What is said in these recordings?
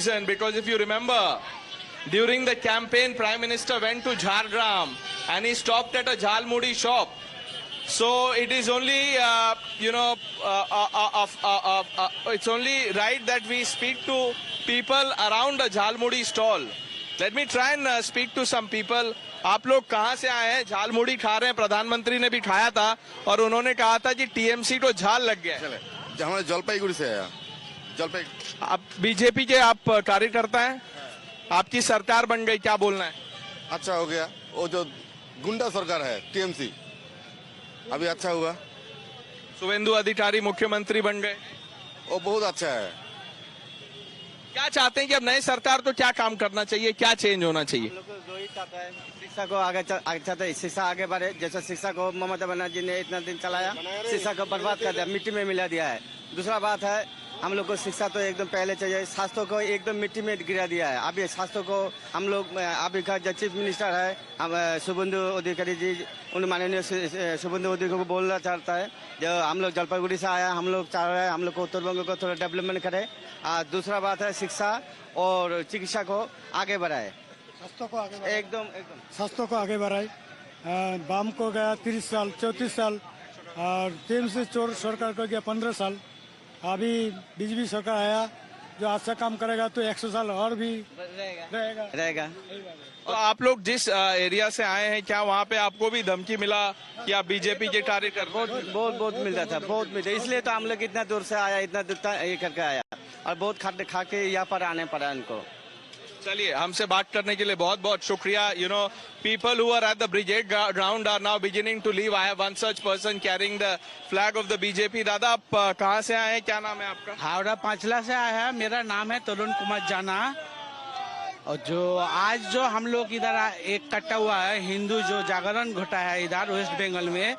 Because if you remember, during the campaign, Prime Minister went to Jhargram and he stopped at a Jhalmudi shop. So it is only, it's only right that we speak to people around a Jhalmudi stall. Let me try and speak to some people. आप लोग कहाँ से आए हैं? झालमुड़ी खा रहे हैं, प्रधानमंत्री ने भी खाया था और उन्होंने कहा था कि टीएमसी को झाल लग गया है। हमारे जलपाईगुड़ी से आया। आप बीजेपी के आप कार्यकर्ता हैं, आपकी सरकार बन गई, क्या बोलना है? अच्छा हो गया, वो जो गुंडा सरकार है टीएमसी, अभी अच्छा हुआ। शुभेंदु अधिकारी मुख्यमंत्री बन गए, वो बहुत अच्छा है। क्या चाहते हैं कि अब नई सरकार तो क्या काम करना चाहिए, क्या चेंज होना चाहिए? हम लोग को जो ही चाहता है, शिक्षा को आगे चाहते हैं, शिक्षा आगे बढ़े। जैसे शिक्षा को ममता बनर्जी ने इतना दिन चलाया, शिक्षा को बर्बाद कर दिया, मिट्टी में मिला दिया है। दूसरा बात है, हम लोग को शिक्षा तो एकदम पहले चाहिए, स्वास्थ्य को एकदम मिट्टी में गिरा दिया है। अभी स्वास्थ्य को हम लोग, अभी का जो चीफ मिनिस्टर है हम शुभेंदु अधिकारी जी, उन माननीय शुभेंदु अधिकारी को बोलना चाहता है, जो हम लोग जलपाईगुड़ी से आया, हम लोग चाह रहे हैं हम लोग को उत्तर बंग को थोड़ा डेवलपमेंट करे। दूसरा बात है, शिक्षा और चिकित्सा को आगे बढ़ाए, स्वास्थ्य को आगे बढ़ाए, एकदम स्वास्थ्य को आगे बढ़ाए। वाम को गया 30 साल 34 साल और टीएमसी चोर सरकार को गया 15 साल। अभी बीजेपी सरकार आया जो अच्छा काम करेगा तो 100 साल और भी रहेगा। तो आप लोग जिस एरिया से आए हैं, क्या वहाँ पे आपको भी धमकी मिला कि आप बीजेपी के कार्यकर्ता? बहुत मिलता था, बहुत मिलता, इसलिए तो हम लोग इतना दूर से आया, इतना दूर ये करके आया और बहुत खा के यहाँ पर आने पड़ा इनको। चलिए, हमसे बात करने के लिए बहुत बहुत शुक्रिया। People who are at the brigade ground are now beginning to leave. I have one such person carrying the flag of the BJP. दादा, आप कहाँ से आए हैं, क्या नाम है आपका? हावड़ा पांचला से आया है, मेरा नाम है तरुण कुमार जाना। और जो हम लोग इधर एक कट्टा हुआ है, हिंदू जो जागरण घटा है इधर वेस्ट बंगाल में,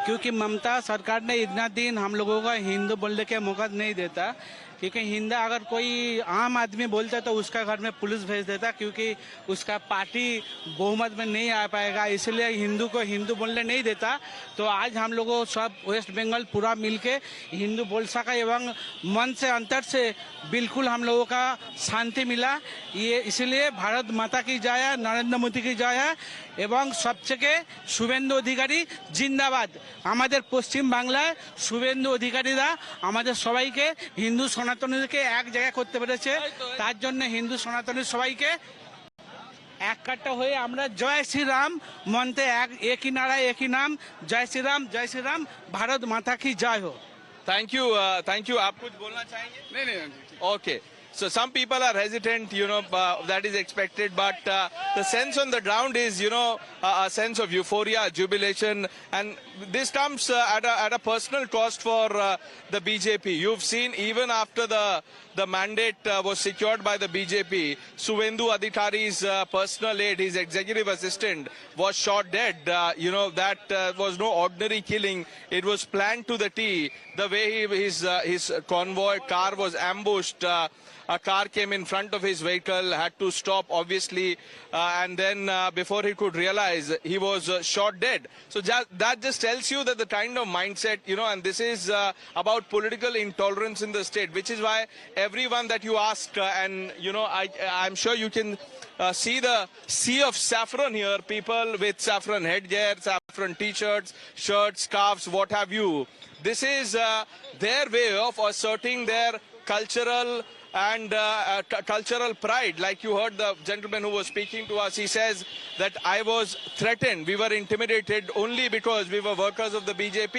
क्योंकि ममता सरकार ने इतना दिन हम लोगों का हिंदू बोलने के मौका नहीं देता, क्योंकि हिंदू अगर कोई आम आदमी बोलता तो उसका घर में पुलिस भेज देता, क्योंकि उसका पार्टी बहुमत में नहीं आ पाएगा, इसलिए हिंदू को हिंदू बोलने नहीं देता। तो आज हम लोगों सब वेस्ट बंगाल पूरा मिलके हिंदू बोल सका एवं मन से अंतर से बिल्कुल हम लोगों का शांति मिला। ये इसलिए भारत माता की जय है, नरेंद्र मोदी की जय है এবং সবথেকে শুভেন্দু অধিকারী জিন্দাবাদ। আমাদের পশ্চিম বাংলায় শুভেন্দু অধিকারীরা আমাদের সবাইকে হিন্দু সনাতনীকে এক জায়গায় করতে পেরেছে, তার জন্য হিন্দু সনাতনী সবাইকে এক কাট্টা হয়ে আমরা জয় শ্রীরাম মন্ত্রে একই নারায় একই নাম, জয় শ্রীরাম, ভারত মাতা কি জয় हो। Thank you. आप कुछ बोलना चाहेंगे? नहीं। Okay, so some people are hesitant, that is expected, but the sense on the ground is, a sense of euphoria, jubilation, and this comes at a personal cost for the BJP. You've seen even after the mandate was secured by the BJP, Suvendu Adhikari's personal aide, his executive assistant, was shot dead. That was no ordinary killing. It was planned to the T. The way his convoy car was ambushed. A car came in front of his vehicle, had to stop obviously, and then before he could realize, he was shot dead. So that just tells you that the kind of mindset, and this is about political intolerance in the state, which is why everyone that you ask, and I'm sure you can see the sea of saffron here, people with saffron headgear, saffron t-shirts, shirts, scarves, what have you. This is their way of asserting their cultural and cultural pride. Like you heard the gentleman who was speaking to us, he says that I was threatened, we were intimidated only because we were workers of the BJP.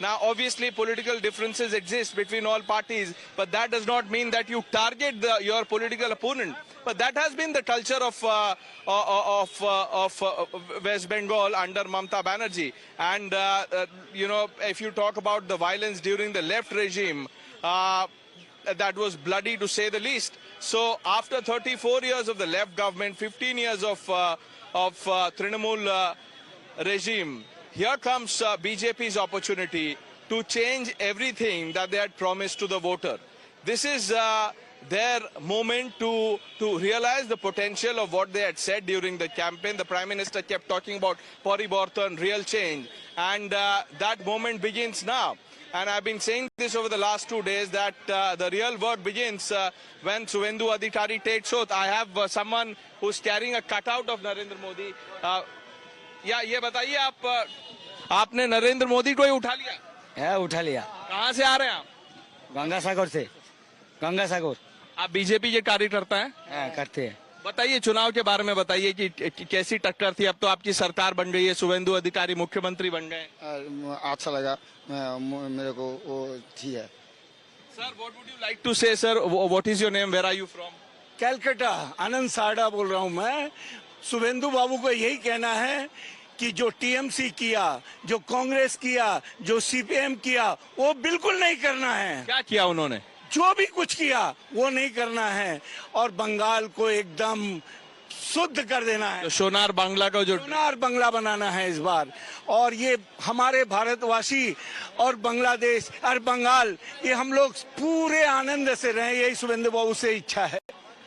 Now obviously political differences exist between all parties, but that does not mean that you target your political opponent. But that has been the culture of West Bengal under Mamata Banerjee. And if you talk about the violence during the left regime, that was bloody to say the least. So after 34 years of the left government, 15 years of Trinamool regime, here comes BJP's opportunity to change everything that they had promised to the voter. This is their moment to realize the potential of what they had said during the campaign. The Prime Minister kept talking about Paribartan, real change, and that moment begins now. and I've been saying this over the last 2 days that the real work begins when Suvendu Adhikari takes oath. I have someone who's carrying a cutout of Narendra Modi. या ये बताइए आपने नरेंद्र मोदी को ही उठा लिया? है उठा लिया। कहाँ से आ रहे हैं आप? गंगा सागर से। गंगा सागर। आप बीजेपी के कार्यकर्ता हैं? करते हैं। बताइए चुनाव के बारे में बताइए कि कैसी टक्कर थी। अब तो आपकी सरकार बन गई है, शुभेंदु अधिकारी मुख्यमंत्री बन गए। अच्छा लगा मेरे को, वो ठीक है। Sir, what would you like to say? Sir, what is your name, where are you from? Calcutta, Anand साड़ा बोल रहा हूँ मैं। शुभेंदु बाबू को यही कहना है कि जो टीएमसी किया, जो कांग्रेस किया, जो सीपीएम किया, वो बिल्कुल नहीं करना है। क्या किया उन्होंने? जो भी कुछ किया वो नहीं करना है और बंगाल को एकदम शुद्ध कर देना है। तो सोनार बांग्ला का जो सोनार बांग्ला बनाना है इस बार। और ये हमारे भारतवासी और बांग्लादेश और बंगाल, ये हम लोग पूरे आनंद से रहे, यही शुभेंदु बाबू से इच्छा है।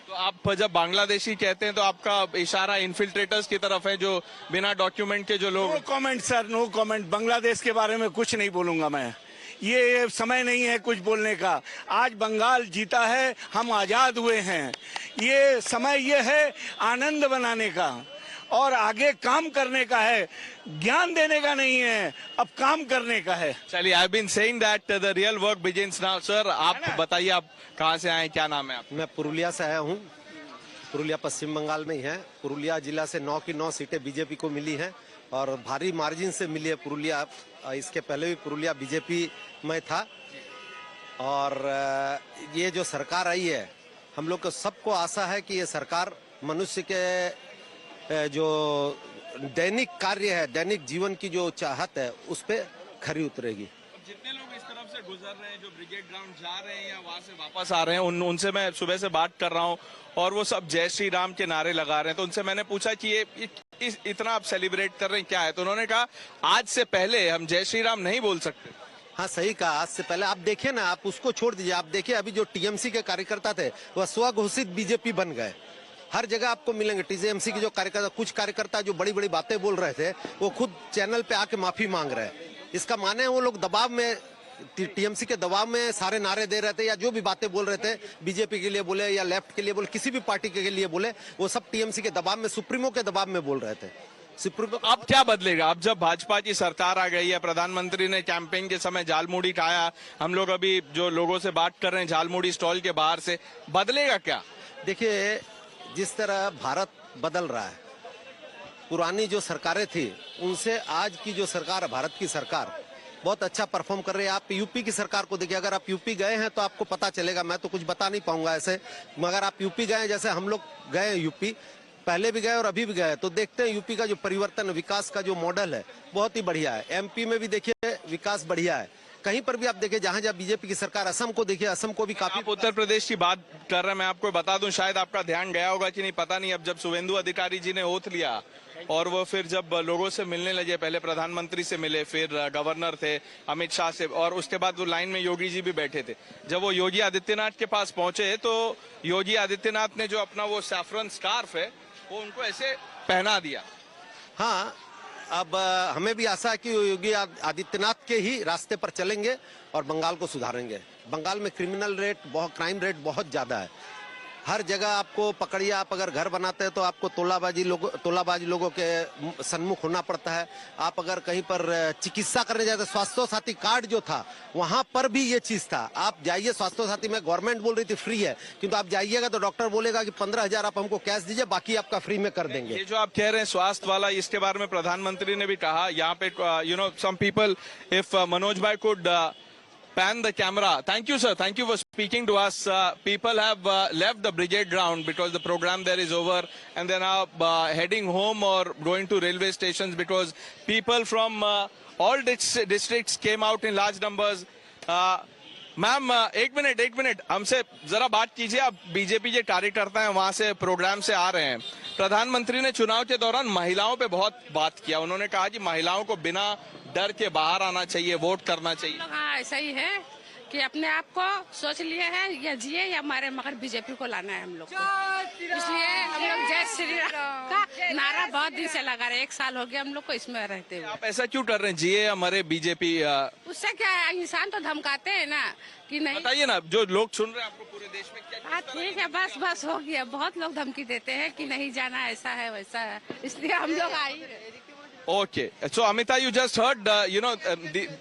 तो आप जब बांग्लादेशी कहते हैं तो आपका इशारा इन्फिल्ट्रेटर्स की तरफ है, जो बिना डॉक्यूमेंट के जो लोग। No comment sir, no comment. Bangladesh के बारे में कुछ नहीं बोलूंगा मैं। ये समय नहीं है कुछ बोलने का। आज बंगाल जीता है, हम आजाद हुए हैं। ये समय ये है आनंद बनाने का और आगे काम करने का है, ज्ञान देने का नहीं है, अब काम करने का है। चलिए, I been saying that the real work begins now. Sir, आप बताइए, आप कहाँ से आए, क्या नाम है आप? मैं पुरुलिया से आया हूँ। पुरुलिया पश्चिम बंगाल में ही है। पुरुलिया जिला से 9 की 9 सीटें बीजेपी को मिली हैं और भारी मार्जिन से मिली है पुरुलिया। इसके पहले भी पुरुलिया बीजेपी में था और ये जो सरकार आई है, हम लोग को सबको आशा है कि ये सरकार मनुष्य के जो दैनिक कार्य है, दैनिक जीवन की जो चाहत है, उस पे खरी उतरेगी। जितने लोग इस तरफ से गुजर रहे हैं, जो ब्रिगेड ग्राउंड जा रहे हैं या वहां से वापस आ रहे हैं, उनसे मैं सुबह से बात कर रहा हूं और वो सब जय श्री राम के नारे लगा रहे हैं। तो उनसे मैंने पूछा कि ये इतना आप सेलिब्रेट कर रहे हैं, क्या है? तो उन्होंने कहा, आज से पहले हम जय श्री राम नहीं बोल सकते। हाँ, सही कहा। आज से पहले आप देखिए ना, आप उसको छोड़ दीजिए। आप देखिए अभी जो टीएमसी के कार्यकर्ता थे वह स्वघोषित बीजेपी बन गए। हर जगह आपको मिलेंगे टीएमसी के जो कार्यकर्ता, कुछ कार्यकर्ता जो बड़ी बड़ी बातें बोल रहे थे, वो खुद चैनल पे आके माफी मांग रहे हैं। इसका माने वो लोग दबाव में, टीएमसी के दबाव में सारे नारे दे रहे थे या जो भी बातें बोल रहे थे, बीजेपी के लिए बोले या लेफ्ट के लिए बोले, किसी भी पार्टी के लिए बोले, वो सब टीएमसी के दबाव में, सुप्रीमो के दबाव में बोल रहे थे। सुप्रीमो अब क्या बदलेगा? अब जब भाजपा की सरकार आ गई है, प्रधानमंत्री ने कैंपेन के समय झालमुड़ी खाया, हम लोग अभी जो लोगों से बात कर रहे हैं झालमुड़ी स्टॉल के बाहर से, बदलेगा क्या? देखिए, जिस तरह भारत बदल रहा है, पुरानी जो सरकारें थी उनसे आज की जो सरकार है, भारत की सरकार बहुत अच्छा परफॉर्म कर रही है। आप यूपी की सरकार को देखिए, अगर आप यूपी गए हैं तो आपको पता चलेगा। मैं तो कुछ बता नहीं पाऊंगा ऐसे, मगर आप यूपी गए, जैसे हम लोग गए यूपी, पहले भी गए और अभी भी गए, तो देखते हैं यूपी का जो परिवर्तन, विकास का जो मॉडल है, बहुत ही बढ़िया है। एमपी में भी देखिए विकास बढ़िया है। कहीं पर भी आप देखिए, जहां जहां बीजेपी की सरकार, असम को देखिए, असम को भी काफी। आप उत्तर प्रदेश की बात कर रहे हैं, मैं आपको बता दूं, शायद आपका ध्यान गया होगा कि नहीं पता नहीं। अब जब शुभेंदु अधिकारी जी ने ओथ लिया और वो फिर जब लोगों से मिलने लगे, पहले प्रधानमंत्री से मिले, फिर गवर्नर थे अमित शाह से, और उसके बाद वो लाइन में योगी जी भी बैठे थे। जब वो योगी आदित्यनाथ के पास पहुंचे तो योगी आदित्यनाथ ने जो अपना वो सैफरन स्कार्फ है वो उनको ऐसे पहना दिया। हाँ, अब हमें भी आशा है कि योगी आदित्यनाथ के ही रास्ते पर चलेंगे और बंगाल को सुधारेंगे। बंगाल में क्राइम रेट बहुत ज्यादा है। हर जगह आपको पकड़िए, आप अगर घर बनाते हैं तो आपको तोलाबाजी लोगों के सन्मुख होना पड़ता है। आप अगर कहीं पर चिकित्सा करने जाते, स्वास्थ्य साथी कार्ड जो था वहां पर भी ये चीज था। आप जाइए, स्वास्थ्य साथी में गवर्नमेंट बोल रही थी फ्री है, किंतु आप जाइएगा तो डॉक्टर बोलेगा कि 15,000 आप हमको कैश दीजिए, बाकी आपका फ्री में कर देंगे। ये जो आप कह रहे हैं स्वास्थ्य वाला, इसके बारे में प्रधानमंत्री ने भी कहा यहाँ पे, सम पीपल, इफ मनोज भाई could pan the camera. Thank you, sir. Thank you for speaking to us. People have left the brigade ground because the program there is over, and they're now heading home or going to railway stations because people from all districts came out in large numbers. Ma'am, एक minute, हमसे जरा बात कीजिए। आप BJP के कार्यकर्ता हैं, वहां से प्रोग्राम से आ रहे हैं। प्रधानमंत्री ने चुनाव के दौरान महिलाओं पे बहुत बात किया। उन्होंने कहा कि महिलाओं को बिना डर के बाहर आना चाहिए, वोट करना चाहिए। हाँ, ऐसा ही है कि अपने आप को सोच लिए हैं या जिए या मारे, मगर बीजेपी को लाना है हम लोग को। इसलिए हम लोग जय श्री राम का नारा बहुत दिन से लगा रहे, 1 साल हो गया हम लोग को इसमें रहते हुए। आप ऐसा क्यों कर रहे हैं, जिए या मरे बीजेपी? उससे क्या है, इंसान तो धमकाते हैं ना कि नहीं। बताइए ना, जो लोग सुन रहे हैं आपको पूरे देश में, क्या हाँ ठीक है, बस हो गया। बहुत लोग धमकी देते हैं कि नहीं जाना, ऐसा है वैसा है, इसलिए हम लोग आ ही रहे। Okay, so Amita, you just heard, the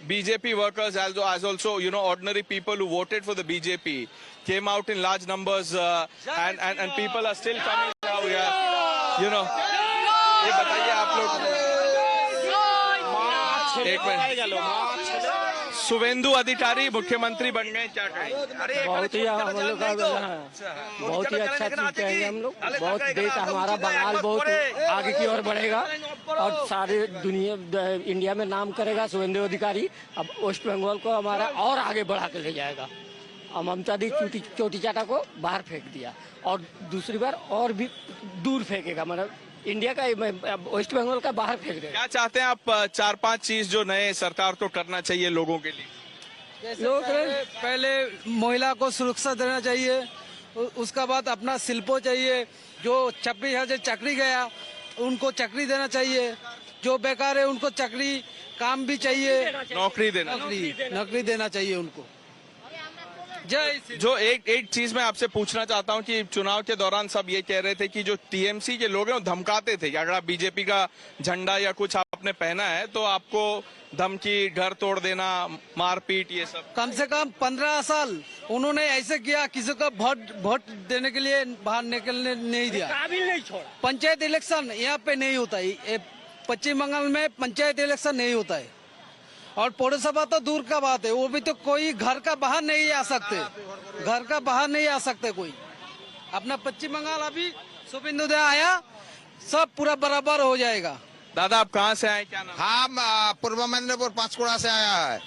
BJP workers as also, ordinary people who voted for the BJP came out in large numbers, and people are still coming out here. ये बताइए आप लोग, एक मिनट, शुभेंदु अधिकारी मुख्यमंत्री बन गए, क्या कहें? बहुत ही हम लोग का बहुत ही अच्छा चीज कहेंगे हम लोग। बहुत देश हमारा बंगाल बहुत आगे की ओर बढ़ेगा और सारे दुनिया इंडिया में नाम करेगा शुभेंदु अधिकारी। अब वेस्ट बंगाल को हमारा और आगे बढ़ा के ले जाएगा। ममता दी चोटी चाटा को बाहर फेंक दिया और दूसरी बार और भी दूर फेंकेगा, मतलब इंडिया का वेस्ट बंगाल का बाहर फेंक देगा। क्या चाहते हैं आप, 4-5 चीज जो नए सरकार को करना चाहिए लोगों के लिए? लोग पहले महिला को सुरक्षा देना चाहिए, उसका बाद अपना शिल्पो चाहिए। जो 26,000 चकरी गया उनको चकरी देना चाहिए, जो बेकार है उनको चकरी काम भी चाहिए, नौकरी देना चाहिए उनको। जो एक चीज मैं आपसे पूछना चाहता हूं कि चुनाव के दौरान सब ये कह रहे थे कि जो टीएमसी के लोग हैं वो धमकाते थे कि अगर आप बीजेपी का झंडा या कुछ आपने पहना है तो आपको धमकी, घर तोड़ देना, मारपीट, ये सब। कम से कम 15 साल उन्होंने ऐसे किया, किसी को वोट देने के लिए बाहर निकलने नहीं दिया। नहीं छोड़ा। पंचायत इलेक्शन यहाँ पे नहीं होता है, पश्चिम बंगाल में पंचायत इलेक्शन नहीं होता है। और पौरसभा तो दूर का बात है, वो भी तो कोई घर का बाहर नहीं आ सकते, घर का बाहर नहीं आ सकते कोई। अपना पश्चिम बंगाल अभी शुभेंदु आया, सब पूरा बराबर हो जाएगा। दादा आप कहाँ से आए, क्या नाम? हम पूर्व मेदिनीपुर पंचकुड़ा से आया है।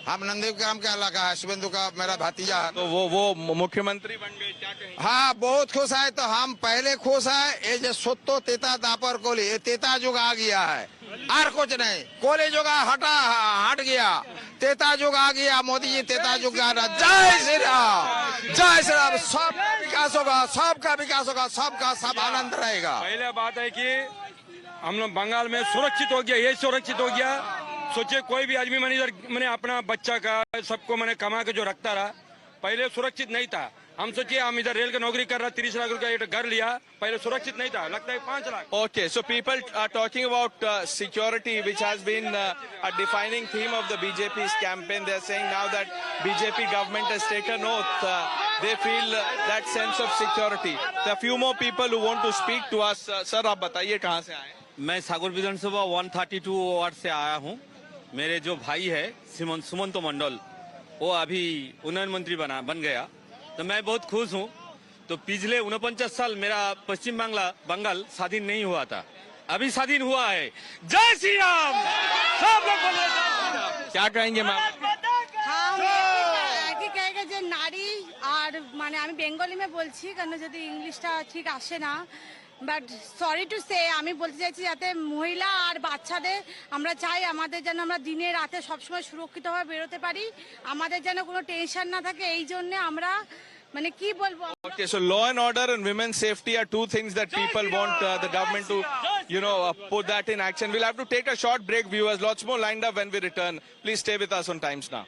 हम नंदीग्राम का इलाका है, शुभेंदु का मेरा भतीजा है। तो वो मुख्यमंत्री बन गए, क्या कहें? हाँ बहुत खुश है। तो हम पहले खुश है, ये जो सोतो तेता दापर कोली, ये तेता जुग आ गया है और कुछ नहीं। कोली जुग हट गया, तेता जुग आ गया। मोदी जी तेता जुग आ रहा। जय श्री राम, जय श्री राम। सबका विकास होगा, सबका विकास होगा, सबका सब आनंद रहेगा। पहले बात है कि हम लोग बंगाल में सुरक्षित हो गया, ये सुरक्षित हो गया। सोचिए कोई भी आदमी मैंने अपना बच्चा का सबको मैंने कमा के जो रखता रहा, पहले सुरक्षित नहीं था। हम सोचिए हम इधर रेल की नौकरी कर रहा, 30 लाख रुपया घर लिया, पहले सुरक्षित नहीं था, लगता है 5 lakh. Okay, so people are talking about security, which has been a defining theme of the BJP's campaign. They're saying now that BJP government has taken oath, they feel that sense of security. There are few more people who want to speak to us. Sir, आप बताइए कहाँ से आए? मैं सागर विधानसभा 132 ward से आया हूँ। मेरे जो भाई है सुमंतो मंडल, वो अभी उन्नयन मंत्री बन गया, तो मैं बहुत खुश हूँ। तो पिछले 49 साल मेरा पश्चिम बंगाल स्वाधीन नहीं हुआ था, अभी स्वाधीन हुआ है। जय श्री राम, सब लोग बोलिए जय श्री राम। क्या कहेंगे मैम? कहेगा যে নারী আর মানে আমি বেঙ্গলি में বলছি কারণ যদি ইংলিশটা ঠিক আসে না, বাট সরি টু সে আমি বলতে চাইছি যাতে মহিলা আর বাচ্চাদের আমরা চাই আমাদের যেন আমরা দিনে রাতে সবসময় সুরক্ষিতভাবে বেরোতে পারি, আমাদের যেন কোনো টেনশন না থাকে। এই জন্য আমরা মানে কি বলবো। Okay, so law and order and women's safety are two things that people want the government to, put that in action. We'll have to take a short break, viewers. Lots more lined up when we return. Please stay with us on Times Now.